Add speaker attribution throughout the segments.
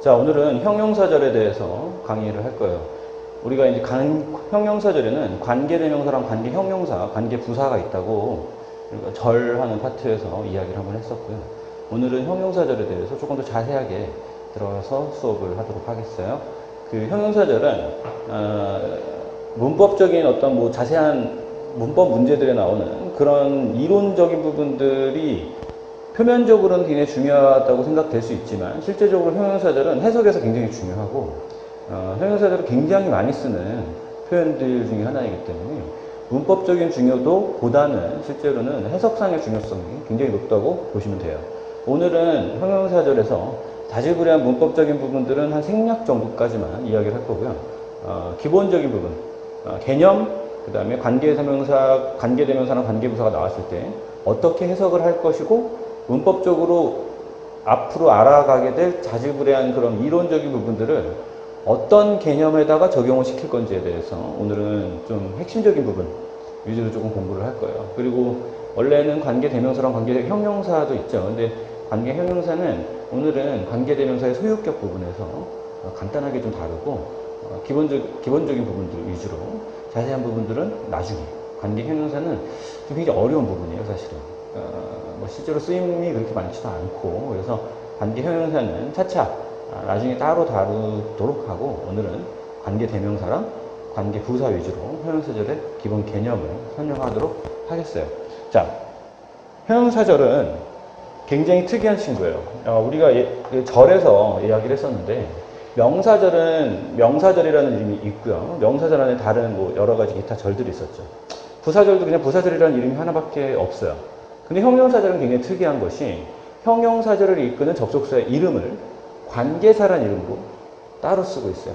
Speaker 1: 자, 오늘은 형용사절에 대해서 강의를 할 거예요. 우리가 이제 형용사절에는 관계대명사랑 관계형용사, 관계부사가 있다고 우리가 절하는 파트에서 이야기를 한번 했었고요. 오늘은 형용사절에 대해서 조금 더 자세하게 들어가서 수업을 하도록 하겠어요. 그 형용사절은 문법적인 어떤 뭐 자세한 문법 문제들에 나오는 그런 이론적인 부분들이 표면적으로는 굉장히 중요하다고 생각될 수 있지만 실제적으로 형용사절은 해석에서 굉장히 중요하고 형용사절을 굉장히 많이 쓰는 표현들 중에 하나이기 때문에 문법적인 중요도보다는 실제로는 해석상의 중요성이 굉장히 높다고 보시면 돼요. 오늘은 형용사절에서 자질구레한 문법적인 부분들은 한 생략 정도까지만 이야기를 할 거고요. 기본적인 부분, 개념, 그 다음에 관계대명사나 관계부사가 나왔을 때 어떻게 해석을 할 것이고 문법적으로 앞으로 알아가게 될 자질구레한 그런 이론적인 부분들을 어떤 개념에다가 적용을 시킬 건지에 대해서 오늘은 좀 핵심적인 부분 위주로 조금 공부를 할 거예요. 그리고 원래는 관계대명사랑 관계형용사도 있죠. 근데 관계형용사는 오늘은 관계대명사의 소유격 부분에서 간단하게 좀 다르고 기본적인 부분들 위주로 자세한 부분들은 나중에 관계형용사는 좀 굉장히 어려운 부분이에요, 사실은. 뭐 실제로 쓰임이 그렇게 많지도 않고 그래서 관계형용사는 차차 나중에 따로 다루도록 하고 오늘은 관계대명사랑 관계부사 위주로 형용사절의 기본 개념을 설명하도록 하겠어요. 자, 형용사절은 굉장히 특이한 친구예요. 우리가 절에서 이야기를 했었는데 명사절은 명사절이라는 이름이 있고요. 명사절 안에 다른 뭐 여러 가지 기타 절들이 있었죠. 부사절도 그냥 부사절이라는 이름이 하나밖에 없어요. 근데 형용사절은 굉장히 특이한 것이 형용사절을 이끄는 접속사의 이름을 관계사란 이름으로 따로 쓰고 있어요.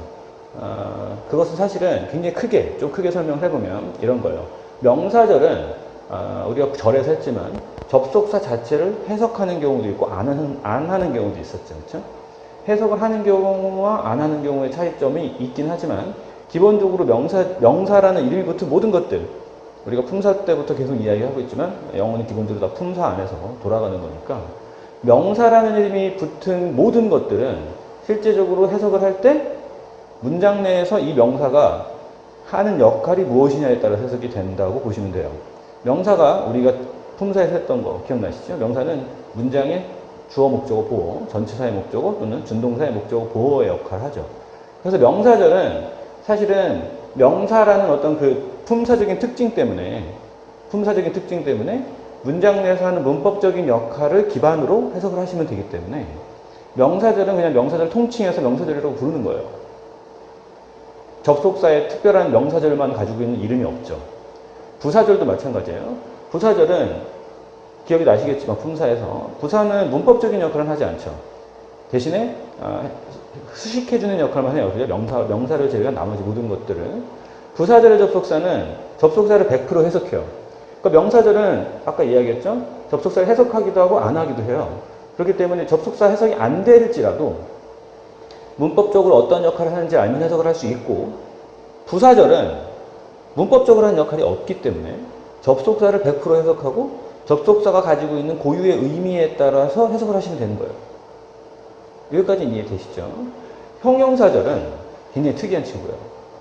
Speaker 1: 그것은 사실은 굉장히 좀 크게 설명을 해보면 이런 거예요. 명사절은 우리가 절에서 했지만 접속사 자체를 해석하는 경우도 있고 안 하는 경우도 있었죠. 그렇죠? 해석을 하는 경우와 안 하는 경우의 차이점이 있긴 하지만 기본적으로 명사라는 이름이 붙은 모든 것들 우리가 품사 때부터 계속 이야기하고 있지만 영어는 기본적으로 다 품사 안에서 돌아가는 거니까 명사라는 이름이 붙은 모든 것들은 실제적으로 해석을 할 때 문장 내에서 이 명사가 하는 역할이 무엇이냐에 따라 해석이 된다고 보시면 돼요. 명사가 우리가 품사에서 했던 거 기억나시죠? 명사는 문장의 주어, 목적어, 보어, 전치사의 목적어 또는 준동사의 목적어, 보어의 역할을 하죠. 그래서 명사절은 사실은 명사라는 어떤 그 품사적인 특징 때문에 문장 내에서 하는 문법적인 역할을 기반으로 해석을 하시면 되기 때문에 명사절은 그냥 명사절 통칭해서 명사절이라고 부르는 거예요. 접속사에 특별한 명사절만 가지고 있는 이름이 없죠. 부사절도 마찬가지예요. 부사절은 기억이 나시겠지만 품사에서 부사는 문법적인 역할은 하지 않죠. 대신에 수식해주는 역할만 해요. 명사를 제외한 나머지 모든 것들을. 부사절의 접속사는 접속사를 100% 해석해요. 그러니까 명사절은 아까 이야기했죠. 접속사를 해석하기도 하고 안 하기도 해요. 그렇기 때문에 접속사 해석이 안 될지라도 문법적으로 어떤 역할을 하는지 알면 해석을 할 수 있고 부사절은 문법적으로 하는 역할이 없기 때문에 접속사를 100% 해석하고 접속사가 가지고 있는 고유의 의미에 따라서 해석을 하시면 되는 거예요. 여기까지 이해되시죠? 형용사절은 굉장히 특이한 친구예요.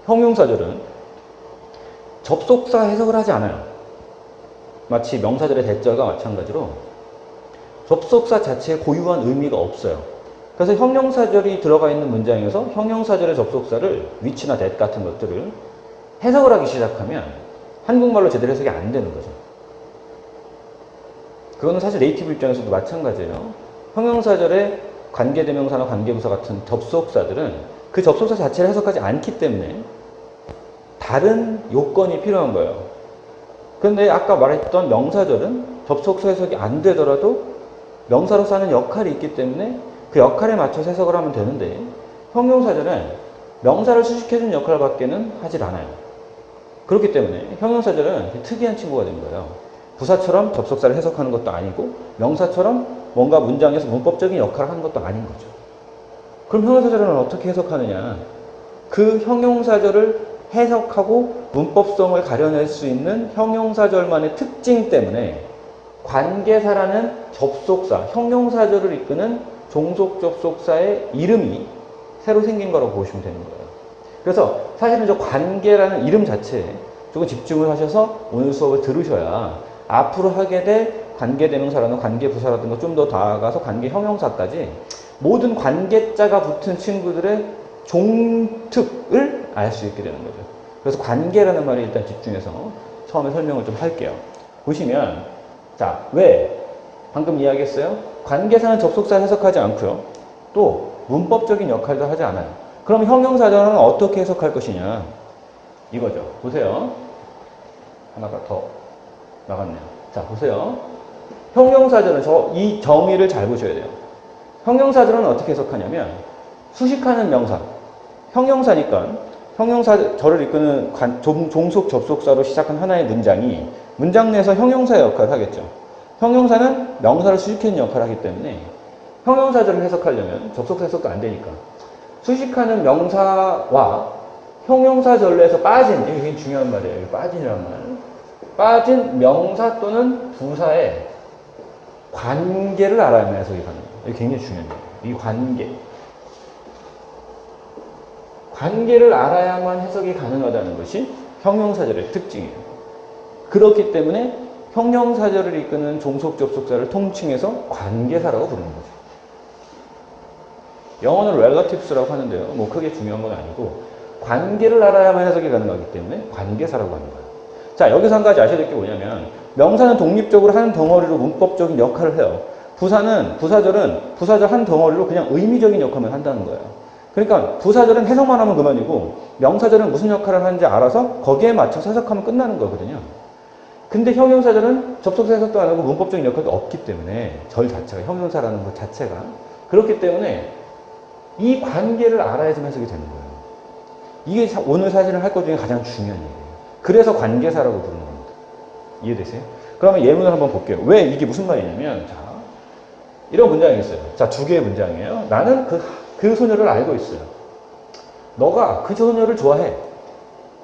Speaker 1: 형용사절은 접속사 해석을 하지 않아요. 마치 명사절의 대절과 마찬가지로 접속사 자체에 고유한 의미가 없어요. 그래서 형용사절이 들어가 있는 문장에서 형용사절의 접속사를 which나 that 같은 것들을 해석을 하기 시작하면 한국말로 제대로 해석이 안 되는 거죠. 그거는 사실 네이티브 입장에서도 마찬가지예요. 형용사절의 관계대명사나 관계부사 같은 접속사들은 그 접속사 자체를 해석하지 않기 때문에 다른 요건이 필요한 거예요. 그런데 아까 말했던 명사절은 접속사 해석이 안 되더라도 명사로서 하는 역할이 있기 때문에 그 역할에 맞춰서 해석을 하면 되는데 형용사절은 명사를 수식해주는 역할밖에는 하질 않아요. 그렇기 때문에 형용사절은 특이한 친구가 된 거예요. 부사처럼 접속사를 해석하는 것도 아니고 명사처럼 뭔가 문장에서 문법적인 역할을 하는 것도 아닌 거죠. 그럼 형용사절은 어떻게 해석하느냐? 그 형용사절을 해석하고 문법성을 가려낼 수 있는 형용사절만의 특징 때문에 관계사라는 접속사, 형용사절을 이끄는 종속 접속사의 이름이 새로 생긴 거라고 보시면 되는 거예요. 그래서 사실은 저 관계라는 이름 자체에 조금 집중을 하셔서 오늘 수업을 들으셔야 앞으로 하게 될 관계대명사라는 관계부사라든가 좀 더 나아가서 관계형용사까지 모든 관계자가 붙은 친구들의 종특을 알 수 있게 되는 거죠. 그래서 관계라는 말에 일단 집중해서 처음에 설명을 좀 할게요. 보시면 자, 왜? 방금 이야기했어요. 관계사는 접속사 해석하지 않고요. 또 문법적인 역할도 하지 않아요. 그럼 형용사절은 어떻게 해석할 것이냐? 이거죠. 보세요. 하나가 더 나갔네요. 자, 보세요. 형용사절은 이 정의를 잘 보셔야 돼요. 형용사절은 어떻게 해석하냐면 수식하는 명사. 형용사니까 형용사절을 이끄는 종속 접속사로 시작한 하나의 문장이 문장 내에서 형용사의 역할을 하겠죠. 형용사는 명사를 수식하는 역할을 하기 때문에 형용사절을 해석하려면 접속사 해석도 안 되니까 수식하는 명사와 형용사절에서 빠진, 이게 굉장히 중요한 말이에요. 빠진이란 말. 빠진 명사 또는 부사의 관계를 알아야만 해석이 가능해요. 이게 굉장히 중요해요. 이 관계. 관계를 알아야만 해석이 가능하다는 것이 형용사절의 특징이에요. 그렇기 때문에 형용사절을 이끄는 종속 접속사를 통칭해서 관계사라고 부르는 거죠. 영어는 relatives라고 하는데요. 뭐 크게 중요한 건 아니고 관계를 알아야만 해석이 가능하기 때문에 관계사라고 하는 거예요. 자, 여기서 한 가지 아셔야 될 게 뭐냐면 명사는 독립적으로 한 덩어리로 문법적인 역할을 해요. 부사절은 한 덩어리로 그냥 의미적인 역할만 한다는 거예요. 그러니까 부사절은 해석만 하면 그만이고 명사절은 무슨 역할을 하는지 알아서 거기에 맞춰서 해석하면 끝나는 거거든요. 근데 형용사절은 접속사 해석도 안 하고 문법적인 역할도 없기 때문에 절 자체가, 형용사라는 것 자체가 그렇기 때문에 이 관계를 알아야지 해석이 되는 거예요. 이게 오늘 사실은 할 것 중에 가장 중요한 얘기예요. 그래서 관계사라고 부르는 겁니다. 이해되세요? 그러면 예문을 한번 볼게요. 왜 이게 무슨 말이냐면 자, 이런 문장이 있어요. 자, 두 개의 문장이에요. 나는 그 소녀를 알고 있어요. 너가 그 소녀를 좋아해.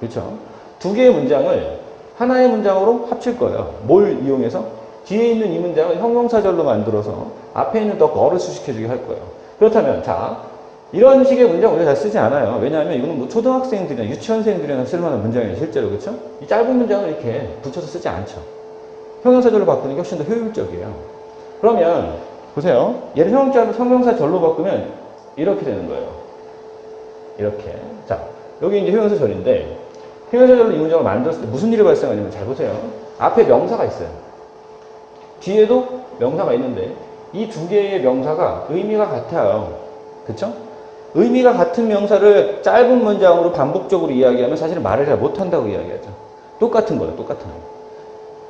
Speaker 1: 그렇죠? 두 개의 문장을 하나의 문장으로 합칠 거예요. 뭘 이용해서? 뒤에 있는 이 문장을 형용사절로 만들어서 앞에 있는 the 거를 수식해주게 할 거예요. 그렇다면 자, 이런 식의 문장 우리가 잘 쓰지 않아요. 왜냐하면 이거는 뭐 초등학생들이나 유치원생들이나 쓸만한 문장이에요. 실제로. 그렇죠? 이 짧은 문장을 이렇게 붙여서 쓰지 않죠. 형용사절로 바꾸는 게 훨씬 더 효율적이에요. 그러면 보세요. 얘를 형용사절로 바꾸면 이렇게 되는 거예요. 이렇게. 자, 여기 이제 형용사절인데 형용사절로 이 문장을 만들었을 때 무슨 일이 발생하냐면 잘 보세요. 앞에 명사가 있어요. 뒤에도 명사가 있는데 이 두 개의 명사가 의미가 같아요. 그쵸? 의미가 같은 명사를 짧은 문장으로 반복적으로 이야기하면 사실 말을 잘 못한다고 이야기하죠. 똑같은 거예요. 똑같은 거.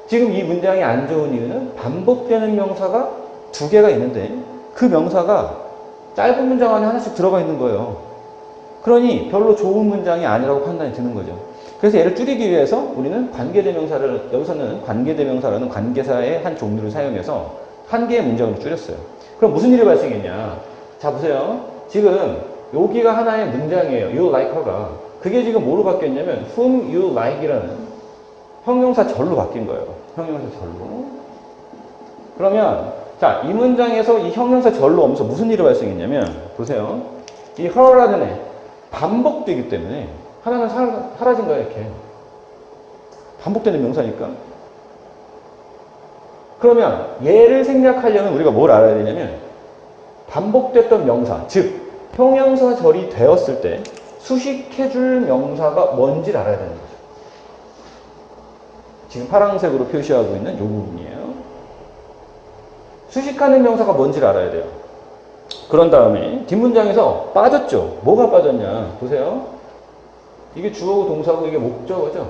Speaker 1: 지금 이 문장이 안 좋은 이유는 반복되는 명사가 두 개가 있는데 그 명사가 짧은 문장 안에 하나씩 들어가 있는 거예요. 그러니 별로 좋은 문장이 아니라고 판단이 드는 거죠. 그래서 얘를 줄이기 위해서 우리는 관계대명사를, 여기서는 관계대명사라는 관계사의 한 종류를 사용해서 한 개의 문장으로 줄였어요. 그럼 무슨 일이 발생했냐? 자, 보세요. 지금 여기가 하나의 문장이에요. You like her가. 그게 지금 뭐로 바뀌었냐면 whom you like이라는 형용사절로 바뀐 거예요. 형용사절로. 그러면 자, 이 문장에서 이 형용사절로 오면서 무슨 일이 발생했냐면 보세요. 이 her라는 애 반복되기 때문에 하나는 사라진 거예요. 이렇게. 반복되는 명사니까. 그러면 얘를 생략하려면 우리가 뭘 알아야 되냐면 반복됐던 명사, 즉 형용사절이 되었을 때 수식해줄 명사가 뭔지를 알아야 되는 거죠. 지금 파란색으로 표시하고 있는 이 부분이에요. 수식하는 명사가 뭔지를 알아야 돼요. 그런 다음에 뒷문장에서 빠졌죠. 뭐가 빠졌냐. 보세요. 이게 주어고 동사고 이게 목적어죠.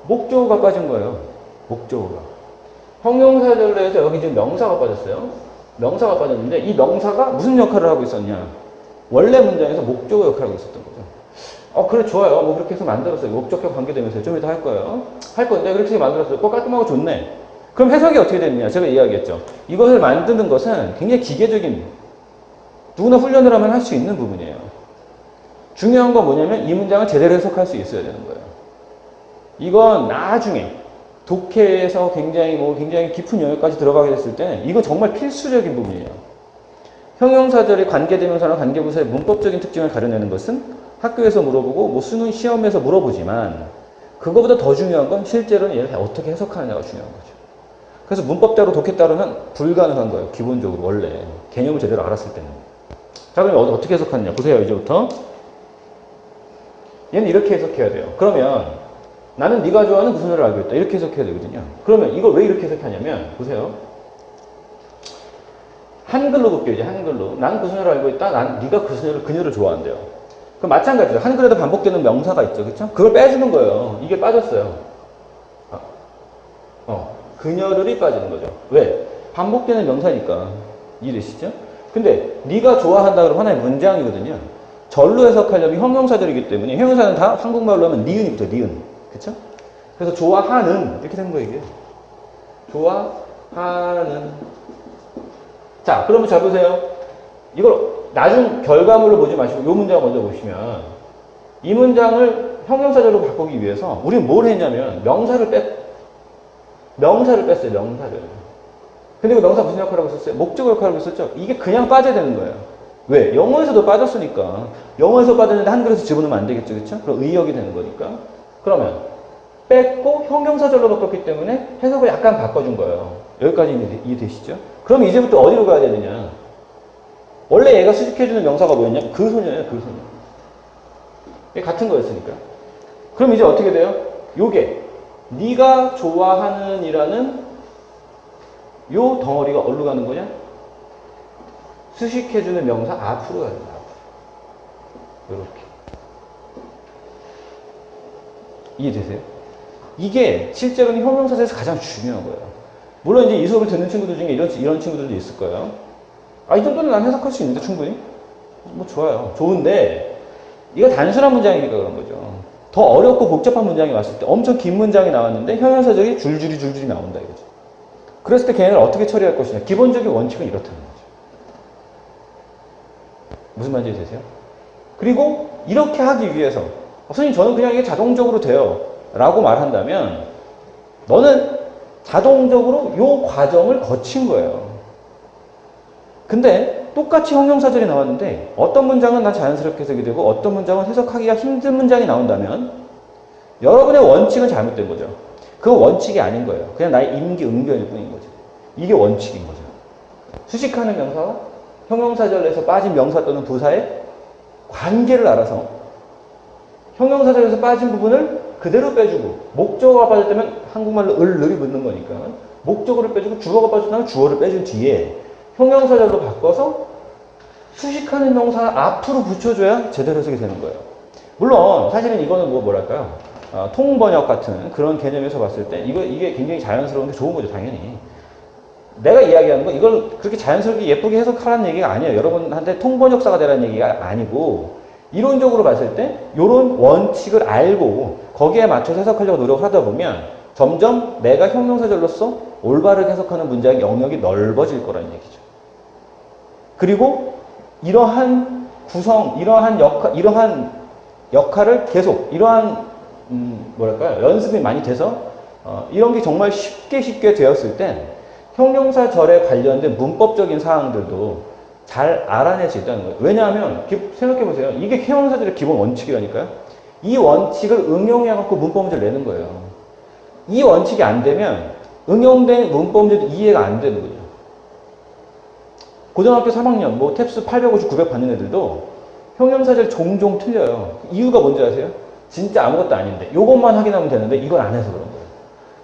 Speaker 1: 목적어가 빠진 거예요. 목적어가. 형용사절로 해서 여기 지금 명사가 빠졌어요. 명사가 빠졌는데 이 명사가 무슨 역할을 하고 있었냐. 원래 문장에서 목적어 역할을 하고 있었던 거죠. 그래 좋아요. 뭐 그렇게 해서 만들었어요. 목적격 관계되면서 좀 이따 할 거예요. 할 건데 그렇게 만들었어요. 깔끔하고 좋네. 그럼 해석이 어떻게 됐느냐. 제가 이야기했죠. 이것을 만드는 것은 굉장히 기계적인 누구나 훈련을 하면 할 수 있는 부분이에요. 중요한 건 뭐냐면 이 문장을 제대로 해석할 수 있어야 되는 거예요. 이건 나중에 독해에서 굉장히 깊은 영역까지 들어가게 됐을 때는 이건 정말 필수적인 부분이에요. 형용사절의 관계대명사나 관계부사의 문법적인 특징을 가려내는 것은 학교에서 물어보고 뭐 수능 시험에서 물어보지만 그거보다 더 중요한 건 실제로는 얘를 어떻게 해석하느냐가 중요한 거죠. 그래서 문법대로 독했다로는 불가능한 거예요. 기본적으로 원래 개념을 제대로 알았을 때는. 자, 그럼 어떻게 해석하느냐 보세요. 이제부터 얘는 이렇게 해석해야 돼요. 그러면 나는 네가 좋아하는 그 소녀를 알고 있다. 이렇게 해석해야 되거든요. 그러면 이걸 왜 이렇게 해석하냐면 보세요. 한글로 볼게요. 이제 한글로. 나는 그 소녀를 알고 있다. 네가 그녀를 좋아한대요. 그럼 마찬가지죠. 한글에도 반복되는 명사가 있죠. 그렇죠? 그걸 빼주는 거예요. 이게 빠졌어요. 그녀를이 빠지는 거죠. 왜? 반복되는 명사니까. 이해되시죠? 근데 네가 좋아한다 그러면 하나의 문장이거든요. 절로 해석하려면 형용사절이기 때문에 형용사는 다 한국말로 하면 니은이 붙어요. 니은. 그쵸? 그래서 좋아하는 이렇게 되는 거예요. 이게. 좋아하는. 자, 그러면 잘 보세요. 이걸 나중 결과물로 보지 마시고 이 문장 먼저 보시면 이 문장을 형용사절로 바꾸기 위해서 우리는 뭘 했냐면 명사를 뺐어요. 명사를. 근데 그 명사 무슨 역할을 하고 있었어요? 목적 역할을 하고 있었죠? 이게 그냥 빠져야 되는 거예요. 왜? 영어에서도 빠졌으니까. 영어에서 빠졌는데 한글에서 집어넣으면 안 되겠죠. 그렇죠? 그럼 의역이 되는 거니까. 그러면 뺐고 형용사절로 바꿨기 때문에 해석을 약간 바꿔준 거예요. 여기까지 이해되시죠? 그럼 이제부터 어디로 가야 되느냐? 원래 얘가 수식해주는 명사가 뭐였냐? 그 소녀예요. 그 소녀. 이게 같은 거였으니까. 그럼 이제 어떻게 돼요? 요게 네가 좋아하는 이라는 요 덩어리가 어디로 가는 거냐? 수식해주는 명사 앞으로 가야 된다. 이렇게. 이해되세요? 이게 실제로는 형용사에서 가장 중요한 거예요. 물론 이제 이 수업을 듣는 친구들 중에 이런 친구들도 있을 거예요. 이 정도는 난 해석할 수 있는데 충분히? 뭐 좋아요. 좋은데 이거 단순한 문장이니까 그런 거죠. 더 어렵고 복잡한 문장이 왔을 때 엄청 긴 문장이 나왔는데 형용사절이 줄줄이 나온다 이거죠. 그랬을 때 걔네를 어떻게 처리할 것이냐. 기본적인 원칙은 이렇다는 거죠. 무슨 말인지 되세요? 그리고 이렇게 하기 위해서 선생님 저는 그냥 이게 자동적으로 돼요 라고 말한다면 너는 자동적으로 요 과정을 거친 거예요. 근데 똑같이 형용사절이 나왔는데 어떤 문장은 난 자연스럽게 해석이 되고 어떤 문장은 해석하기가 힘든 문장이 나온다면 여러분의 원칙은 잘못된 거죠. 그건 원칙이 아닌 거예요. 그냥 나의 임기응변일 뿐인 거죠. 이게 원칙인 거죠. 수식하는 명사와 형용사절에서 빠진 명사 또는 부사의 관계를 알아서 형용사절에서 빠진 부분을 그대로 빼주고 목적어가 빠졌다면 한국말로 을이 붙는 거니까 목적어를 빼주고 주어가 빠졌다면 주어를 빼준 뒤에 형용사절로 바꿔서 수식하는 명사 앞으로 붙여줘야 제대로 해석이 되는 거예요. 물론 사실은 이거는 뭐랄까요? 통번역 같은 그런 개념에서 봤을 때 이게 굉장히 자연스러운데 좋은 거죠. 당연히. 내가 이야기하는 건 이걸 그렇게 자연스럽게 예쁘게 해석하라는 얘기가 아니에요. 여러분한테 통번역사가 되라는 얘기가 아니고 이론적으로 봤을 때 이런 원칙을 알고 거기에 맞춰서 해석하려고 노력을 하다 보면 점점 내가 형용사절로서 올바르게 해석하는 문장의 영역이 넓어질 거라는 얘기죠. 그리고 이러한 역할을 계속 뭐랄까요? 연습이 많이 돼서 이런 게 정말 쉽게 되었을 땐 형용사절에 관련된 문법적인 사항들도 잘 알아낼 수 있다는 거예요. 왜냐하면 생각해보세요. 이게 형용사절의 기본 원칙이라니까요. 이 원칙을 응용해갖고 문법 문제를 내는 거예요. 이 원칙이 안 되면 응용된 문법 문제도 이해가 안 되는 거죠. 고등학교 3학년 뭐 탭스 850, 900 받는 애들도 형용사절 종종 틀려요. 이유가 뭔지 아세요? 진짜 아무것도 아닌데 이것만 확인하면 되는데 이걸 안 해서 그런 거예요.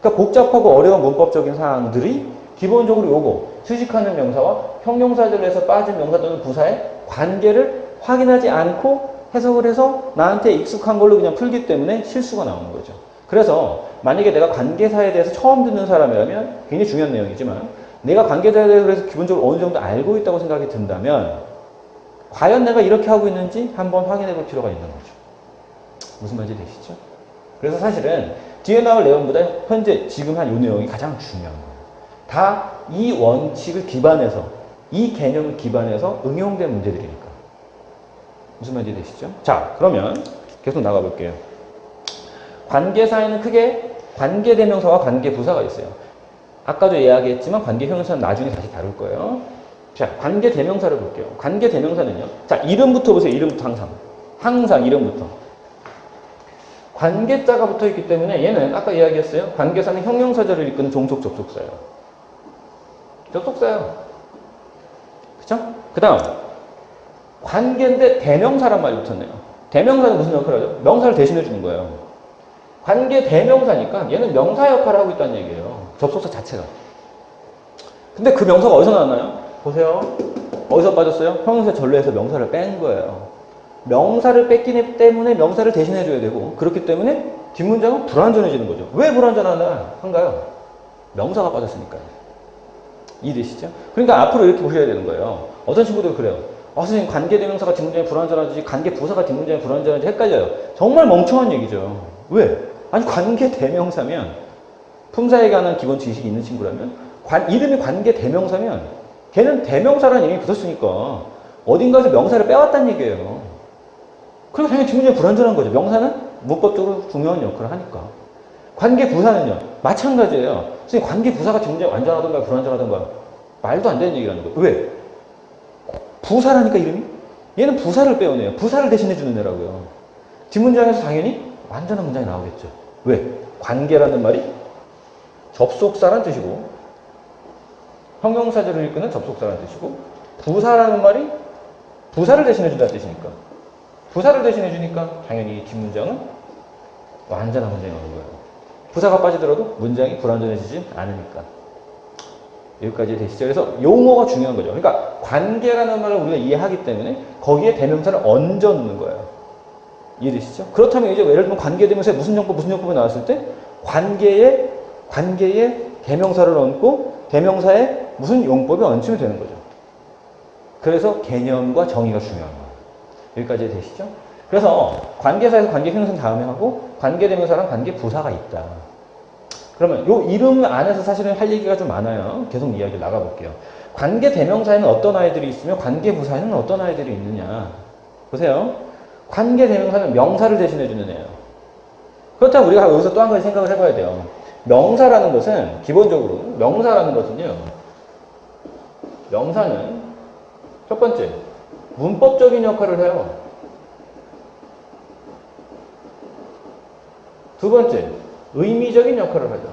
Speaker 1: 그러니까 복잡하고 어려운 문법적인 사항들이 기본적으로 요거 수식하는 명사와 형용사절에서 빠진 명사 또는 부사의 관계를 확인하지 않고 해석을 해서 나한테 익숙한 걸로 그냥 풀기 때문에 실수가 나오는 거죠. 그래서 만약에 내가 관계사에 대해서 처음 듣는 사람이라면 굉장히 중요한 내용이지만 내가 관계사에 대해서 기본적으로 어느 정도 알고 있다고 생각이 든다면 과연 내가 이렇게 하고 있는지 한번 확인해 볼 필요가 있는 거죠. 무슨 말인지 되시죠? 그래서 사실은 뒤에 나올 내용보다 현재 지금 한 이 내용이 가장 중요한 거예요. 다 이 원칙을 기반해서 이 개념을 기반해서 응용된 문제들이니까. 무슨 말인지 되시죠? 자, 그러면 계속 나가 볼게요. 관계사에는 크게 관계대명사와 관계부사가 있어요. 아까도 이야기했지만 관계형용사는 나중에 다시 다룰 거예요. 자, 관계 대명사를 볼게요. 관계 대명사는요. 자, 이름부터 보세요. 이름부터 항상. 항상 이름부터. 관계자가 붙어 있기 때문에 얘는 아까 이야기했어요. 관계사는 형용사절을 이끄는 종속 접속사예요. 접속사예요. 그쵸? 그 다음. 관계인데 대명사란 말이 붙었네요. 대명사는 무슨 역할을 하죠? 명사를 대신해 주는 거예요. 관계 대명사니까 얘는 명사 역할을 하고 있다는 얘기예요. 접속사 자체가. 근데 그 명사가 어디서 나왔나요? 보세요. 어디서 빠졌어요? 형용사 전례에서 명사를 뺀 거예요. 명사를 뺐기 때문에 명사를 대신해 줘야 되고 그렇기 때문에 뒷문장은 불완전해지는 거죠. 왜 불완전한가요? 명사가 빠졌으니까요. 이해되시죠? 그러니까 앞으로 이렇게 보셔야 되는 거예요. 어떤 친구들 그래요. 선생님 관계대명사가 뒷문장에 불완전하지 관계부사가 뒷문장에 불완전하지 헷갈려요. 정말 멍청한 얘기죠. 왜? 아니 관계대명사면 품사에 관한 기본 지식이 있는 친구라면 이름이 관계대명사면 걔는 대명사라는 이름이 붙었으니까 어딘가에서 명사를 빼왔다는 얘기예요. 그래서 당연히 뒷문장이 불완전한 거죠. 명사는 문법적으로 중요한 역할을 하니까. 관계부사는요. 마찬가지예요. 선생님 관계부사가 뒷문장이 완전하던가 불완전하던가 말도 안 되는 얘기라는 거예요. 왜? 부사라니까 이름이? 얘는 부사를 빼어내요. 부사를 대신해 주는 애라고요. 뒷문장에서 당연히 완전한 문장이 나오겠죠. 왜? 관계라는 말이 접속사란 뜻이고 형용사절을 이끄는 접속사란 뜻이고 부사라는 말이 부사를 대신해 준다는 뜻이니까 부사를 대신해 주니까 당연히 뒷문장은 완전한 문장이 나오는 거예요. 부사가 빠지더라도 문장이 불완전해지지 않으니까. 여기까지 되시죠? 그래서 용어가 중요한 거죠. 그러니까 관계라는 말을 우리가 이해하기 때문에 거기에 대명사를 얹어 놓는 거예요. 이해되시죠? 그렇다면 이제 예를 들면 관계대명사에 무슨 용법이 나왔을 때 관계에 대명사를 얹고 대명사에 무슨 용법이 얹히면 되는 거죠. 그래서 개념과 정의가 중요한 거예요. 여기까지 되시죠? 그래서 관계사에서 관계형용사 다음에 하고 관계대명사랑 관계부사가 있다. 그러면 요 이름 안에서 사실은 할 얘기가 좀 많아요. 계속 이야기 나가볼게요. 관계대명사에는 어떤 아이들이 있으며 관계부사에는 어떤 아이들이 있느냐. 보세요. 관계대명사는 명사를 대신해주는 애예요. 그렇다면 우리가 여기서 또 한 가지 생각을 해봐야 돼요. 명사라는 것은 기본적으로 명사는 첫 번째 문법적인 역할을 해요. 두 번째 의미적인 역할을 하죠.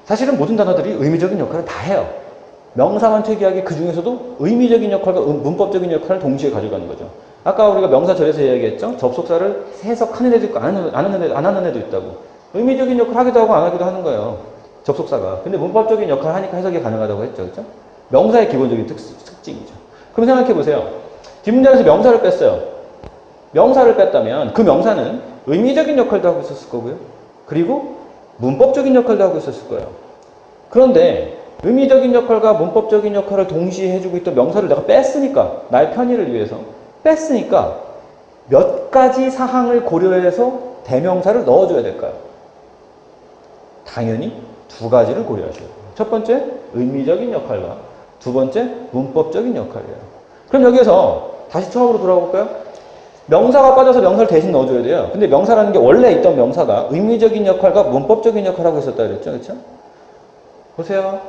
Speaker 1: 사실은 모든 단어들이 의미적인 역할을 다 해요. 명사만 특이하게 그 중에서도 의미적인 역할과 문법적인 역할을 동시에 가져가는 거죠. 아까 우리가 명사절에서 이야기했죠. 접속사를 해석하는 애도 있고 안 하는 애도 있다고. 의미적인 역할을 하기도 하고 안 하기도 하는 거예요. 접속사가. 근데 문법적인 역할을 하니까 해석이 가능하다고 했죠. 그렇죠? 명사의 기본적인 특징이죠. 그럼 생각해 보세요. 뒷문장에서 명사를 뺐어요. 명사를 뺐다면 그 명사는 의미적인 역할도 하고 있었을 거고요. 그리고 문법적인 역할도 하고 있었을 거예요. 그런데 의미적인 역할과 문법적인 역할을 동시에 해주고 있던 명사를 내가 뺐으니까 나의 편의를 위해서 뺐으니까 몇 가지 사항을 고려해서 대명사를 넣어줘야 될까요? 당연히 두 가지를 고려하셔야 돼요. 첫 번째 의미적인 역할과 두 번째 문법적인 역할이에요. 그럼 여기에서 다시 처음으로 돌아가 볼까요? 명사가 빠져서 명사를 대신 넣어줘야 돼요. 근데 명사라는 게 원래 있던 명사가 의미적인 역할과 문법적인 역할을 하고 있었다 그랬죠? 그렇죠? 보세요.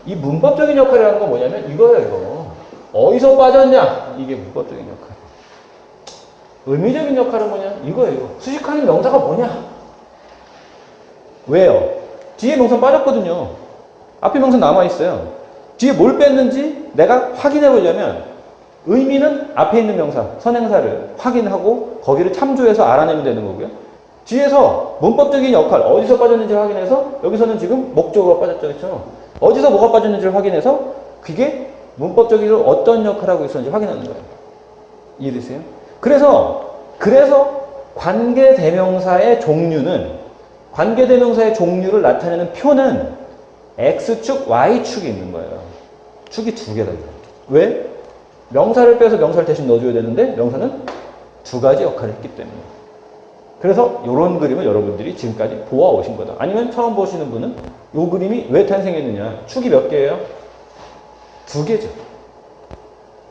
Speaker 1: 이 문법적인 역할이라는 건 뭐냐면 이거예요, 이거. 어디서 빠졌냐? 이게 문법적인 역할. 의미적인 역할은 뭐냐? 이거예요. 수식하는 명사가 뭐냐? 왜요? 뒤에 명사 빠졌거든요. 앞에 명사 남아있어요. 뒤에 뭘 뺐는지 내가 확인해 보려면 의미는 앞에 있는 명사, 선행사를 확인하고 거기를 참조해서 알아내면 되는 거고요. 뒤에서 문법적인 역할, 어디서 빠졌는지 확인해서 여기서는 지금 목적어가 빠졌죠. 그렇죠? 어디서 뭐가 빠졌는지를 확인해서 그게 문법적으로 어떤 역할을 하고 있었는지 확인하는 거예요. 이해되세요? 그래서 관계대명사의 종류를 나타내는 표는 X축, Y축이 있는 거예요. 축이 두 개다. 왜? 명사를 빼서 명사를 대신 넣어줘야 되는데 명사는 두 가지 역할을 했기 때문에. 그래서 이런 그림을 여러분들이 지금까지 보아오신 거다. 아니면 처음 보시는 분은 이 그림이 왜 탄생했느냐. 축이 몇 개예요? 두 개죠.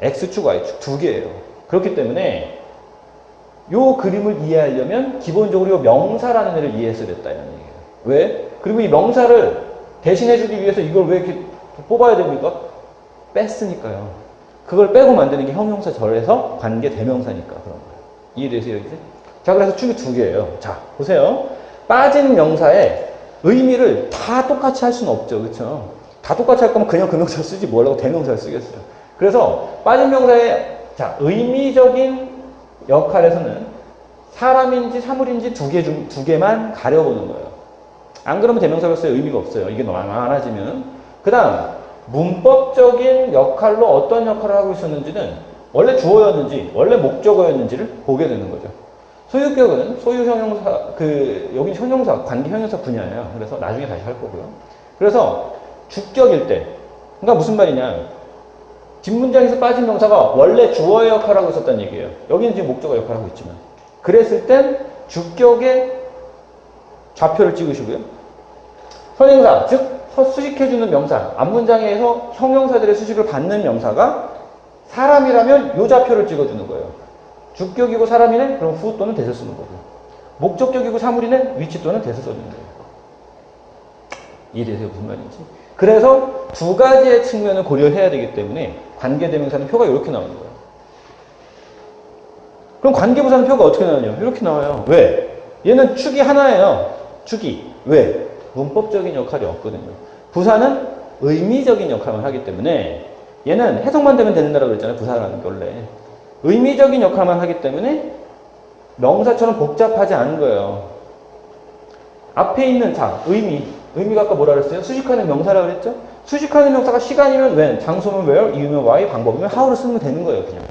Speaker 1: X축, Y축 두 개예요. 그렇기 때문에 이 그림을 이해하려면 기본적으로 이 명사라는 애를 이해했어야 됐다. 이런 얘기예요. 왜? 그리고 이 명사를 대신해주기 위해서 이걸 왜 이렇게 뽑아야 됩니까? 뺐으니까요. 그걸 빼고 만드는 게 형용사 절에서 관계 대명사니까 그런 거예요. 이해되세요, 이제? 자, 그래서 축이 두 개예요. 자, 보세요. 빠진 명사의 의미를 다 똑같이 할 수는 없죠. 그렇죠? 다 똑같이 할 거면 그냥 그 명사 쓰지 뭐라고 대명사를 쓰겠어요. 그래서 빠진 명사의 자, 의미적인 역할에서는 사람인지 사물인지 두 개만 가려보는 거예요. 안 그러면 대명사로서의 의미가 없어요. 이게 너무 많아지면. 그 다음, 문법적인 역할로 어떤 역할을 하고 있었는지는 원래 주어였는지, 원래 목적어였는지를 보게 되는 거죠. 소유격은 소유 형용사, 여기 형용사, 관계 형용사 분야예요. 그래서 나중에 다시 할 거고요. 그래서 주격일 때, 그러니까 무슨 말이냐. 뒷문장에서 빠진 명사가 원래 주어의 역할을 하고 있었다는 얘기예요. 여기는 지금 목적어 역할을 하고 있지만. 그랬을 땐 주격의 좌표를 찍으시고요. 선행사, 즉 수식해주는 명사, 앞문장에서 형용사들의 수식을 받는 명사가 사람이라면 요 좌표를 찍어주는 거예요. 주격이고 사람이네? 그럼 후 또는 대서 쓰는 거고요. 목적격이고 사물이네? 위치 또는 대서 써주는 거예요. 이해되세요? 무슨 말인지? 그래서 두 가지의 측면을 고려해야 되기 때문에 관계대명사는 표가 이렇게 나오는 거예요. 그럼 관계부사는 표가 어떻게 나오냐? 이렇게 나와요. 왜? 얘는 축이 하나예요. 축이. 왜? 문법적인 역할이 없거든요. 부사는 의미적인 역할을 하기 때문에 얘는 해석만 되면 된다고 그랬잖아요. 부사라는 게 원래. 의미적인 역할만 하기 때문에 명사처럼 복잡하지 않은 거예요. 앞에 있는 자, 의미가 아까 뭐라 그랬어요? 수식하는 명사라고 그랬죠? 수식하는 명사가 시간이면 when, 장소면 where, 이유면 why, 방법이면 how를 쓰면 되는 거예요. 그냥.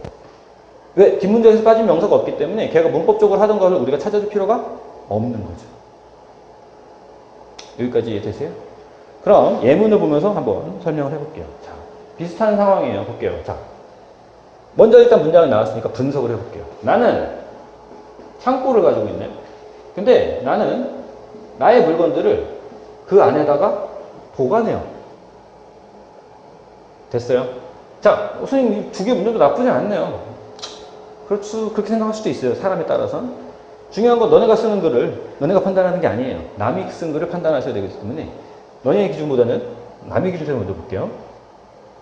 Speaker 1: 왜? 뒷문장에서 빠진 명사가 없기 때문에 걔가 문법적으로 하던 거를 우리가 찾아줄 필요가 없는 거죠. 여기까지 이해되세요? 그럼 예문을 보면서 한번 설명을 해볼게요. 자, 비슷한 상황이에요. 볼게요. 자, 먼저 일단 문장이 나왔으니까 분석을 해볼게요. 나는 창고를 가지고 있네. 근데 나는 나의 물건들을 그 안에다가 보관해요. 됐어요? 자, 선생님 두 개 문장도 나쁘지 않네요. 그렇게 생각할 수도 있어요. 사람에 따라서. 중요한 건 너네가 쓰는 글을 너네가 판단하는 게 아니에요. 남이 쓴 글을 판단하셔야 되기 때문에 너네의 기준보다는 남의 기준을 먼저 볼게요.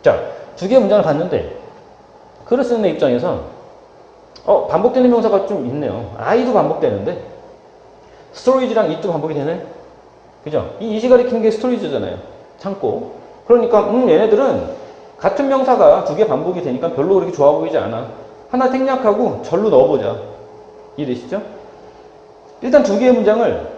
Speaker 1: 자, 두 개의 문장을 봤는데 글을 쓰는 내 입장에서 반복되는 명사가 좀 있네요. I도 반복되는데 스토리지랑 it도 반복이 되네. 그죠? 이 it이 가리키는 게 스토리지잖아요. 창고. 그러니까 얘네들은 같은 명사가 두 개 반복이 되니까 별로 그렇게 좋아 보이지 않아. 하나 생략하고 절로 넣어보자. 이해되시죠? 일단 두 개의 문장을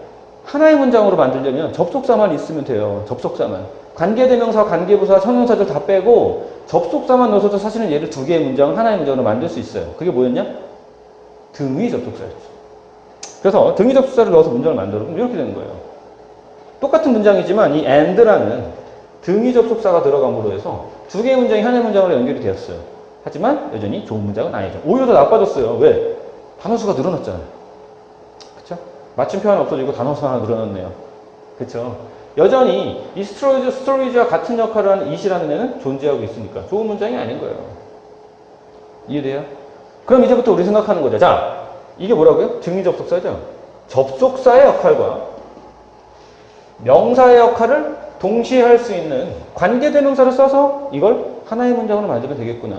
Speaker 1: 하나의 문장으로 만들려면 접속사만 있으면 돼요. 접속사만. 관계대명사, 관계부사, 형용사들 다 빼고 접속사만 넣어서도 사실은 얘를 두 개의 문장을 하나의 문장으로 만들 수 있어요. 그게 뭐였냐? 등위 접속사였죠. 그래서 등위 접속사를 넣어서 문장을 만들어. 그럼 이렇게 되는 거예요. 똑같은 문장이지만 이 and라는 등위 접속사가 들어감으로 해서 두 개의 문장이 하나의 문장으로 연결이 되었어요. 하지만 여전히 좋은 문장은 아니죠. 오히려 더 나빠졌어요. 왜? 단어수가 늘어났잖아요. 그쵸? 맞춤표 하나 없어지고 단어수 하나 늘어났네요. 그쵸? 여전히 이 스토리지와 같은 역할을 하는 it이라는 애는 존재하고 있으니까 좋은 문장이 아닌 거예요. 이해돼요? 그럼 이제부터 우리 생각하는 거죠. 자, 이게 뭐라고요? 등위 접속사죠? 접속사의 역할과 명사의 역할을 동시에 할 수 있는 관계대명사를 써서 이걸 하나의 문장으로 만들면 되겠구나.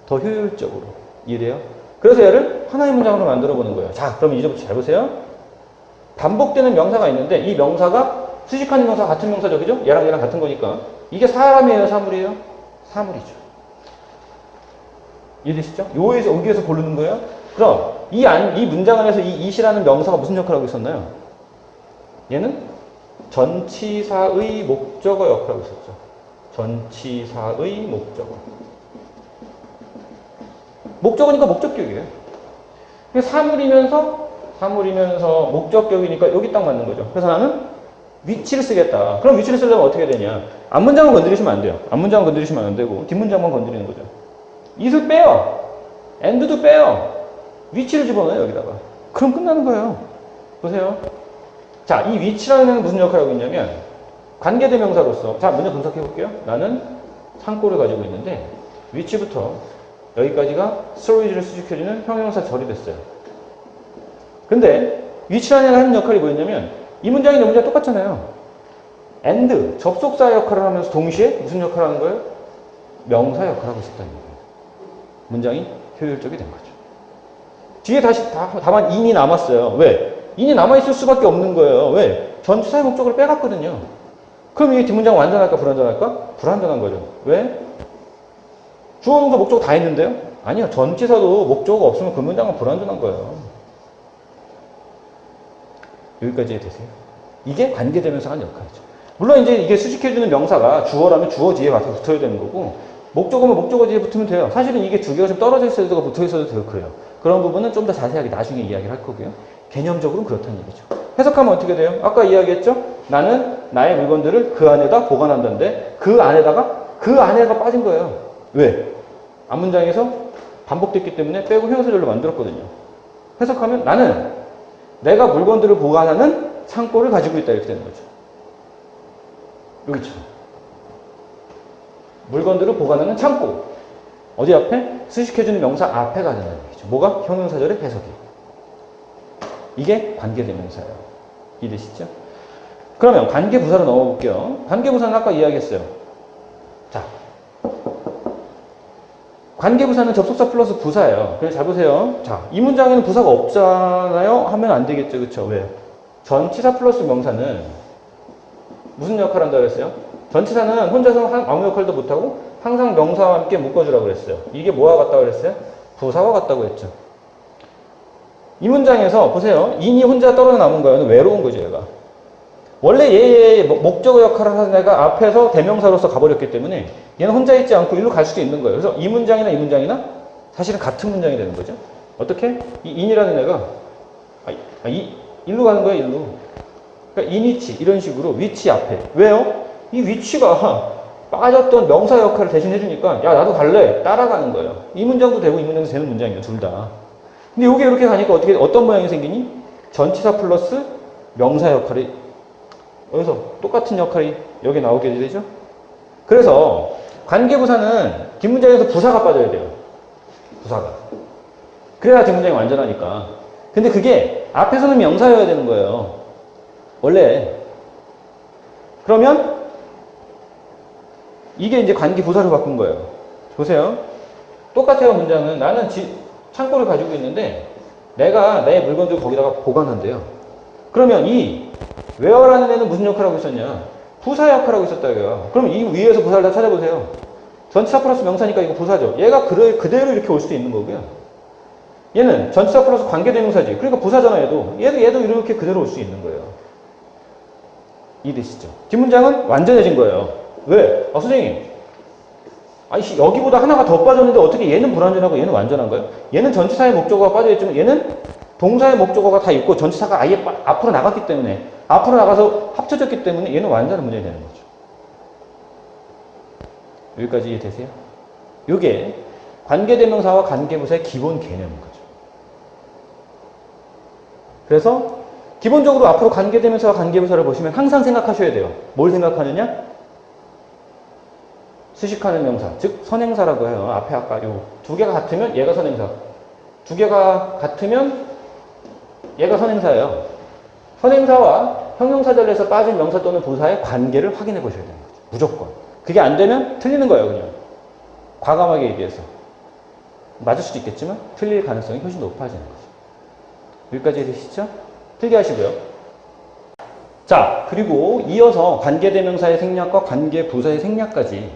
Speaker 1: 더 효율적으로. 이해돼요? 그래서 얘를 하나의 문장으로 만들어 보는 거예요. 자, 그럼 이제부터 잘 보세요. 반복되는 명사가 있는데 이 명사가 수식하는 명사가 같은 명사죠. 그죠? 얘랑 같은 거니까. 이게 사람이에요? 사물이에요? 사물이죠. 이해되시죠? 요에서 여기에서 고르는 거예요. 그럼 이 문장 안에서 이 it이라는 명사가 무슨 역할을 하고 있었나요? 얘는 전치사의 목적어 역할을 하고 있었죠. 전치사의 목적어. 목적어니까 목적격이에요. 사물이면서 목적격이니까 여기 딱 맞는 거죠. 그래서 나는 위치를 쓰겠다. 그럼 위치를 쓰려면 어떻게 되냐? 앞문장을 건드리시면 안 돼요. 앞문장을 건드리시면 안 되고 뒷문장만 건드리는 거죠. it을 빼요. and도 빼요. 위치를 집어넣어요. 여기다가. 그럼 끝나는 거예요. 보세요. 자, 이 위치라는 애는 무슨 역할을 하고 있냐면 관계대명사로서 자, 먼저 분석해 볼게요. 나는 창고를 가지고 있는데 위치부터 여기까지가 스토리지를 수식해주는 형용사 절이 됐어요. 근데 위치라는 애가 하는 역할이 뭐였냐면 이 문장이랑 이 문장 똑같잖아요. and 접속사 역할을 하면서 동시에 무슨 역할을 하는 거예요? 명사 역할을 하고 있었다는 거예요. 문장이 효율적이 된 거죠. 뒤에 다시 다만 in이 남았어요. 왜? in이 남아있을 수밖에 없는 거예요. 왜? 전치사의 목적을 빼갔거든요. 그럼 이 뒷문장 완전할까 불완전할까? 불완전한 거죠. 왜? 주어, 동사, 목적 다 했는데요? 아니요. 전치사도 목적어가 없으면 그 문장은 불완전한 거예요. 여기까지 되세요? 이게 관계대명사가 하는 역할이죠. 물론 이제 이게 수식해주는 명사가 주어라면 주어 뒤에 와서 붙어야 되는 거고, 목적어면 목적어 뒤에 붙으면 돼요. 사실은 이게 두 개가 좀 떨어져 있어도 붙어 있어도 되고 그래요. 그런 부분은 좀 더 자세하게 나중에 이야기를 할 거고요. 개념적으로는 그렇다는 얘기죠. 해석하면 어떻게 돼요? 아까 이야기했죠? 나는 나의 물건들을 그 안에다 보관한다는데 그 안에가 빠진 거예요. 왜? 앞문장에서 반복됐기 때문에 빼고 형용사절로 만들었거든요. 해석하면 나는 내가 물건들을 보관하는 창고를 가지고 있다 이렇게 되는 거죠. 여기죠. 물건들을 보관하는 창고. 어디 앞에? 수식해주는 명사 앞에 가는 얘기죠. 뭐가? 형용사절의 해석이. 이게 관계대명사예요. 이해되시죠? 그러면 관계부사로 넘어볼게요. 관계부사는 아까 이야기했어요. 자, 관계부사는 접속사 플러스 부사예요. 그래서 잘 보세요. 자, 이 문장에는 부사가 없잖아요? 하면 안 되겠죠. 그쵸? 왜요? 전치사 플러스 명사는 무슨 역할을 한다고 그랬어요? 전치사는 혼자서 아무 역할도 못하고 항상 명사와 함께 묶어주라고 그랬어요. 이게 뭐와 같다고 그랬어요? 부사와 같다고 했죠. 이 문장에서 보세요. 인이 혼자 떨어져 남은 거예요. 외로운 거죠, 얘가. 원래 얘의 목적어 역할을 하는 애가 앞에서 대명사로서 가버렸기 때문에 얘는 혼자 있지 않고 일로 갈 수도 있는 거예요. 그래서 이 문장이나 사실은 같은 문장이 되는 거죠. 어떻게? 이 인이라는 애가 일로 가는 거야, 일로. 그러니까 인 위치 이런 식으로 위치 앞에. 왜요? 이 위치가 빠졌던 명사 역할을 대신 해주니까 야 나도 갈래 따라가는 거예요. 이 문장도 되고 이 문장도 되는 문장이에요. 둘 다. 근데 이게 이렇게 가니까 어떤 모양이 생기니? 전치사 플러스 명사 역할이 여기서 똑같은 역할이 여기 나오게 되죠. 그래서 관계부사는 뒷문장에서 부사가 빠져야 돼요. 부사가. 그래야 뒷문장이 완전하니까. 근데 그게 앞에서는 명사여야 되는 거예요. 원래. 그러면 이게 이제 관계부사로 바꾼 거예요. 보세요. 똑같아요. 문장은 나는 창고를 가지고 있는데 내가 내 물건들 거기다가 보관한대요. 그러면 이 where라는 애는 무슨 역할을 하고 있었냐? 부사 역할을 하고 있었다 이거야. 그럼 이 위에서 부사를 다 찾아보세요. 전치사 플러스 명사니까 이거 부사죠. 얘가 그대로 이렇게 올 수도 있는 거고요. 얘는 전치사 플러스 관계대명사지. 그러니까 부사잖아 얘도. 얘도 이렇게 그대로 올 수 있는 거예요. 이해되시죠? 뒷문장은 완전해진 거예요. 왜? 선생님. 여기보다 하나가 더 빠졌는데 어떻게 얘는 불완전하고 얘는 완전한가요? 얘는 전치사의 목적어가 빠져있지만 얘는 동사의 목적어가 다 있고 전치사가 아예 앞으로 나갔기 때문에 앞으로 나가서 합쳐졌기 때문에 얘는 완전한 문장이 되는 거죠. 여기까지 이해되세요? 이게 관계대명사와 관계부사의 기본 개념인 거죠. 그래서 기본적으로 앞으로 관계대명사와 관계부사를 보시면 항상 생각하셔야 돼요. 뭘 생각하느냐? 수식하는 명사, 즉 선행사라고 해요. 앞에 아까 요 두 개가 같으면 얘가 선행사, 두 개가 같으면 얘가 선행사예요. 선행사와 형용사절에서 빠진 명사 또는 부사의 관계를 확인해 보셔야 되는 거죠. 무조건. 그게 안 되면 틀리는 거예요, 그냥. 과감하게 얘기해서. 맞을 수도 있겠지만 틀릴 가능성이 훨씬 높아지는 거죠. 여기까지 되시죠? 틀게 하시고요. 자, 그리고 이어서 관계대명사의 생략과 관계부사의 생략까지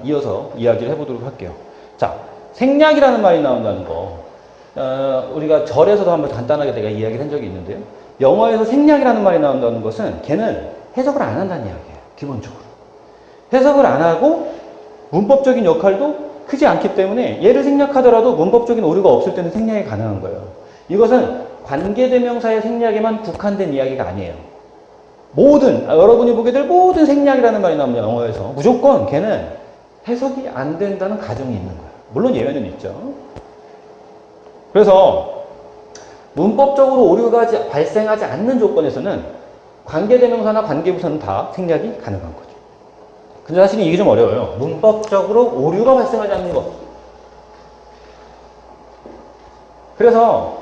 Speaker 1: 이어서 이야기를 해보도록 할게요. 자, 생략이라는 말이 나온다는 거. 우리가 절에서도 한번 간단하게 내가 이야기를 한 적이 있는데요. 영어에서 생략이라는 말이 나온다는 것은 걔는 해석을 안 한다는 이야기예요. 기본적으로. 해석을 안 하고 문법적인 역할도 크지 않기 때문에 얘를 생략하더라도 문법적인 오류가 없을 때는 생략이 가능한 거예요. 이것은 관계대명사의 생략에만 국한된 이야기가 아니에요. 여러분이 보게 될 모든 생략이라는 말이 나오면 영어에서 무조건 걔는 해석이 안 된다는 가정이 있는 거예요. 물론 예외는 있죠. 그래서 문법적으로 오류가 발생하지 않는 조건에서는 관계대명사나 관계부사는 다 생략이 가능한 거죠. 근데 사실은 이게 좀 어려워요. 문법적으로 오류가 발생하지 않는 것. 그래서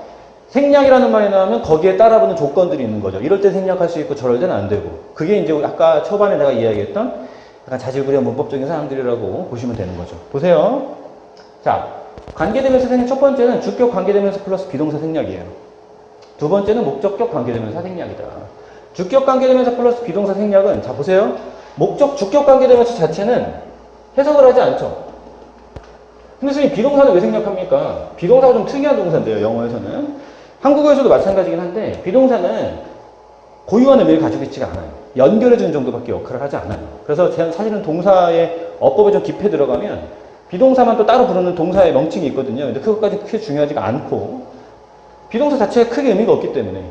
Speaker 1: 생략이라는 말이 나오면 거기에 따라붙는 조건들이 있는 거죠. 이럴 때 생략할 수 있고 저럴 때는 안 되고. 그게 이제 아까 초반에 내가 이야기했던 약간 자질구레한 문법적인 사람들이라고 보시면 되는 거죠. 보세요. 자, 관계대명사 생략 첫 번째는 주격 관계대명사 플러스 비동사 생략이에요. 두 번째는 목적격 관계대명사 생략이다. 주격 관계대명사 플러스 비동사 생략은 자 보세요. 주격 관계대명사 자체는 해석을 하지 않죠. 근데 선생님 비동사는 왜 생략합니까? 비동사가 좀 특이한 동사인데요. 영어에서는. 한국어에서도 마찬가지긴 한데 비동사는 고유한 의미를 가지고 있지가 않아요. 연결해주는 정도밖에 역할을 하지 않아요. 그래서 사실은 동사의 어법에 좀 깊이 들어가면 비동사만 또 따로 부르는 동사의 명칭이 있거든요. 근데 그것까지 크게 중요하지가 않고 비동사 자체에 크게 의미가 없기 때문에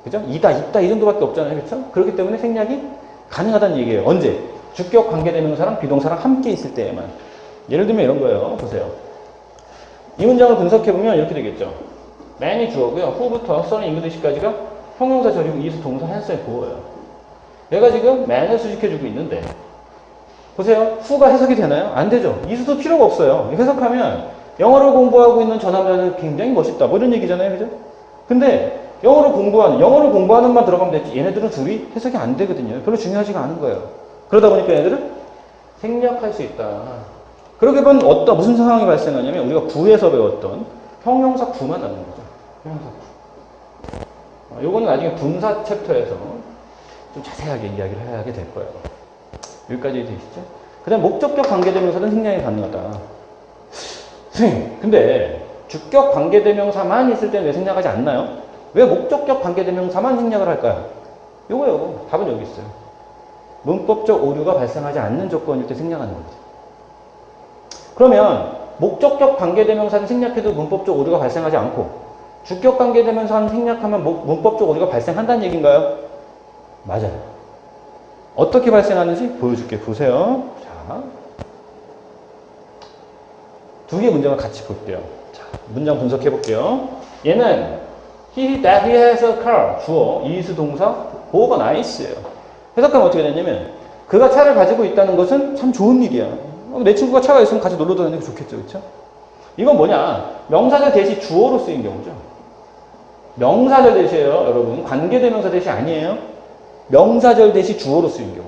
Speaker 1: 그죠? 이다, 있다 이 정도밖에 없잖아요. 그렇죠? 그렇기 때문에 생략이 가능하다는 얘기예요. 언제? 주격 관계대명사랑 비동사랑 함께 있을 때에만. 예를 들면 이런 거예요. 보세요. 이 문장을 분석해보면 이렇게 되겠죠. man이 주어고요. who부터 써는 잉글리시까지가 형용사 절이고 is 동사 한서에 보여요. 얘가 지금 man을 수식해주고 있는데 보세요. who가 해석이 되나요? 안 되죠. is도 필요가 없어요. 해석하면 영어를 공부하고 있는 저 남자는 굉장히 멋있다. 뭐 이런 얘기잖아요. 그죠? 근데 영어를 공부하는 만 들어가면 되지. 얘네들은 둘이 해석이 안 되거든요. 별로 중요하지가 않은 거예요. 그러다 보니까 얘네들은 생략할 수 있다. 그렇게 보면 무슨 상황이 발생하냐면 우리가 구에서 배웠던 형용사 구만 나는 거죠. 형용사 구. 요거는 나중에 분사 챕터에서 좀 자세하게 이야기를 하게 될 거예요. 여기까지 되시죠? 그 다음 목적격 관계대명사는 생략이 가능하다. 선생님, 근데 주격 관계대명사만 있을 때는 왜 생략하지 않나요? 왜 목적격 관계대명사만 생략을 할까요? 요거요. 답은 여기 있어요. 문법적 오류가 발생하지 않는 조건일 때 생략하는 거죠. 그러면 목적격 관계대명사는 생략해도 문법적 오류가 발생하지 않고 주격 관계대명사는 생략하면 문법적 오류가 발생한다는 얘기인가요? 맞아요. 어떻게 발생하는지 보여줄게. 보세요. 자, 두 개의 문장을 같이 볼게요. 자, 문장 분석해 볼게요. 얘는 that he has a car 주어 is 동사 보어가 nice예요. 해석하면 어떻게 되냐면 그가 차를 가지고 있다는 것은 참 좋은 일이야. 내 친구가 차가 있으면 같이 놀러 다니는 게 좋겠죠. 그렇죠? 이건 뭐냐? 명사절 대시 주어로 쓰인 경우죠. 명사절 대시예요, 여러분. 관계대명사 대시 아니에요. 명사절 대시 주어로 쓰인 경우.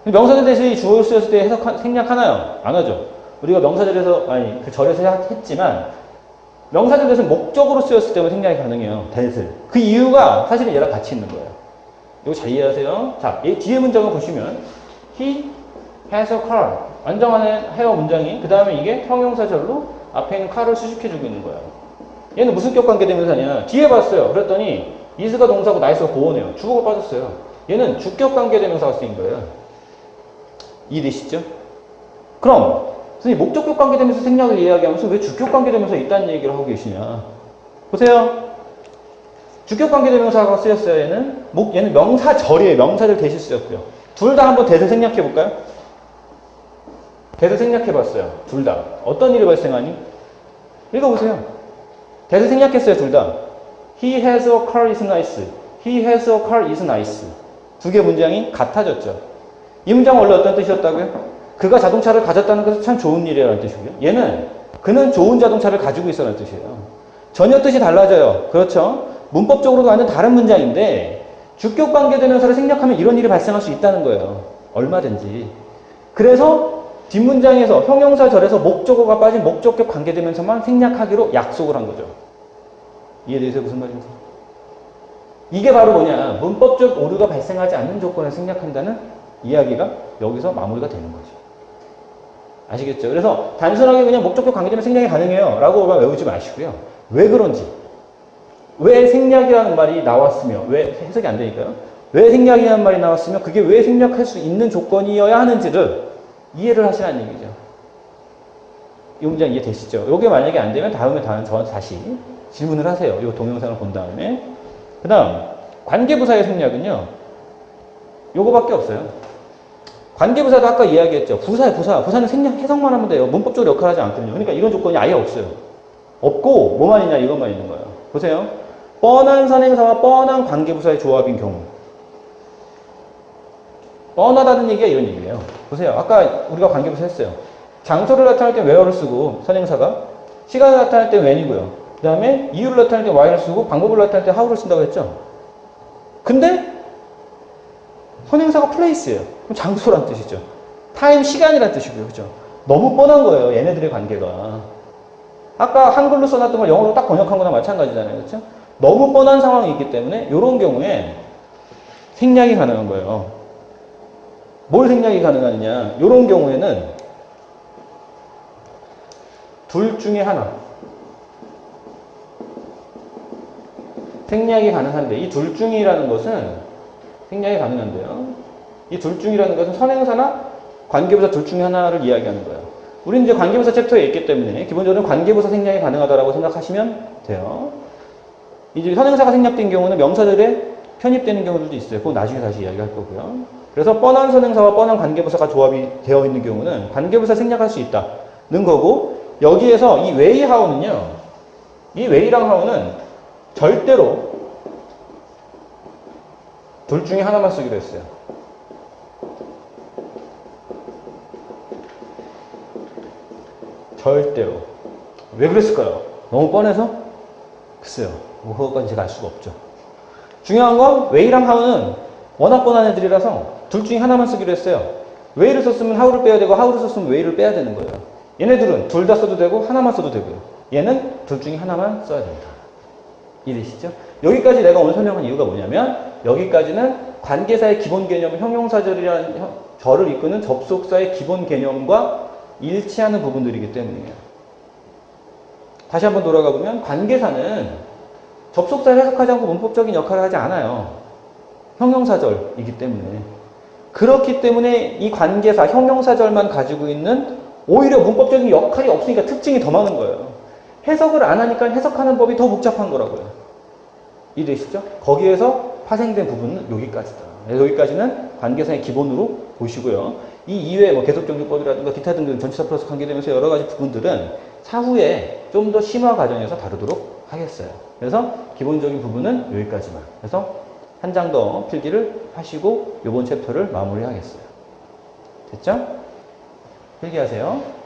Speaker 1: 명사절 대시 주어로 쓰였을 때 생략하나요? 안 하죠. 우리가 명사절에서 그 절에서 했지만 명사절에서는 목적으로 쓰였을 때만 생략이 가능해요. that을. 그 이유가 사실은 얘랑 같이 있는 거예요. 이거 잘 이해하세요. 자, 이 뒤에 문장을 보시면 he has a car. 안정하는 해어 문장이 그 다음에 이게 형용사절로 앞에 있는 car을 수식해주고 있는 거예요. 얘는 무슨 격관계대명사냐? 뒤에 봤어요. 그랬더니 is가 동사고 nice가 보어네요. 주어가 빠졌어요. 얘는 주격관계대명사가 쓰인 거예요. 이해되시죠? 그럼 선생님 목적격 관계대명사 생략을 이야기하면서 왜 주격 관계대명사 있다는 얘기를 하고 계시냐? 보세요. 주격 관계대명사가 쓰였어요. 얘는 명사절이에요. 명사절 대신 쓰였고요. 둘 다 한번 대세 생략해 볼까요? 대세 생략해 봤어요. 둘 다. 어떤 일이 발생하니? 읽어보세요. 대세 생략했어요. 둘 다. He has a car is nice. He has a car is nice. 두 개 문장이 같아졌죠. 이 문장은 원래 어떤 뜻이었다고요? 그가 자동차를 가졌다는 것은 참 좋은 일이라는 뜻이고요. 얘는 그는 좋은 자동차를 가지고 있어라는 뜻이에요. 전혀 뜻이 달라져요. 그렇죠? 문법적으로도 완전 다른 문장인데 주격 관계대명사를 생략하면 이런 일이 발생할 수 있다는 거예요. 얼마든지. 그래서 뒷문장에서 형용사절에서 목적어가 빠진 목적격 관계대명사만 생략하기로 약속을 한 거죠. 이해되세요? 무슨 말인지? 이게 바로 뭐냐? 문법적 오류가 발생하지 않는 조건을 생략한다는 이야기가 여기서 마무리가 되는 거죠. 아시겠죠? 그래서 단순하게 그냥 목적격 관계되면 생략이 가능해요 라고 외우지 마시고요. 왜 그런지, 왜 생략이라는 말이 나왔으며, 왜 해석이 안 되니까요. 왜 생략이라는 말이 나왔으며 그게 왜 생략할 수 있는 조건이어야 하는지를 이해를 하시라는 얘기죠. 이 문장 이해되시죠? 이게 만약에 안 되면 다음에 저한테 다시 질문을 하세요. 이 동영상을 본 다음에. 그 다음 관계부사의 생략은요. 요거밖에 없어요. 관계부사도 아까 이야기했죠. 부사예요, 부사. 부사는 생략, 해석만 하면 돼요. 문법적으로 역할하지 않거든요. 그러니까 이런 조건이 아예 없어요. 없고 뭐만 있냐 이것만 있는 거예요. 보세요. 뻔한 선행사와 뻔한 관계부사의 조합인 경우. 뻔하다는 얘기가 이런 얘기예요. 보세요. 아까 우리가 관계부사 했어요. 장소를 나타낼 때 where를 쓰고 선행사가 시간을 나타낼 때 when이고요. 그 다음에 이유를 나타낼 때 why를 쓰고 방법을 나타낼 때 how를 쓴다고 했죠. 근데 선행사가 place예요. 그럼 장소란 뜻이죠. time, 시간이란 뜻이고요. 그죠? 너무 뻔한 거예요. 얘네들의 관계가. 아까 한글로 써놨던 걸 영어로 딱 번역한 거나 마찬가지잖아요. 그렇죠? 너무 뻔한 상황이 있기 때문에 이런 경우에 생략이 가능한 거예요. 뭘 생략이 가능하느냐? 이런 경우에는 둘 중에 하나 생략이 가능한데, 이 둘 중이라는 것은 생략이 가능한데요. 이 둘 중이라는 것은 선행사나 관계부사 둘 중에 하나를 이야기하는 거예요. 우리는 이제 관계부사 챕터에 있기 때문에 기본적으로 관계부사 생략이 가능하다고 생각하시면 돼요. 이제 선행사가 생략된 경우는 명사절에 편입되는 경우들도 있어요. 그건 나중에 다시 이야기할 거고요. 그래서 뻔한 선행사와 뻔한 관계부사가 조합이 되어 있는 경우는 관계부사 생략할 수 있다는 거고, 여기에서 이 웨이 하우는요, 이 웨이랑 하우는 절대로 둘 중에 하나만 쓰기로 했어요. 절대로. 왜 그랬을까요? 너무 뻔해서? 글쎄요. 뭐 그것까지 제가 알 수가 없죠. 중요한 건 웨이랑 하우는 워낙 뻔한 애들이라서 둘 중에 하나만 쓰기로 했어요. 웨이를 썼으면 하우를 빼야 되고 하우를 썼으면 웨이를 빼야 되는 거예요. 얘네들은 둘 다 써도 되고 하나만 써도 되고요. 얘는 둘 중에 하나만 써야 됩니다. 이해되시죠? 여기까지 내가 오늘 설명한 이유가 뭐냐면, 여기까지는 관계사의 기본 개념, 형용사절이라는 절을 이끄는 접속사의 기본 개념과 일치하는 부분들이기 때문이에요. 다시 한번 돌아가 보면 관계사는 접속사를 해석하지 않고 문법적인 역할을 하지 않아요. 형용사절이기 때문에. 그렇기 때문에 이 관계사, 형용사절만 가지고 있는 오히려 문법적인 역할이 없으니까 특징이 더 많은 거예요. 해석을 안 하니까 해석하는 법이 더 복잡한 거라고요. 이해되시죠? 거기에서 파생된 부분은 여기까지다. 여기까지는 관계사의 기본으로 보시고요. 이 이외에 뭐 계속정리법이라든가 기타 등등 전치사 플러스 관계되면서 여러 가지 부분들은 차후에 좀 더 심화 과정에서 다루도록 하겠어요. 그래서 기본적인 부분은 여기까지만. 그래서 한 장 더 필기를 하시고 이번 챕터를 마무리하겠어요. 됐죠? 필기하세요.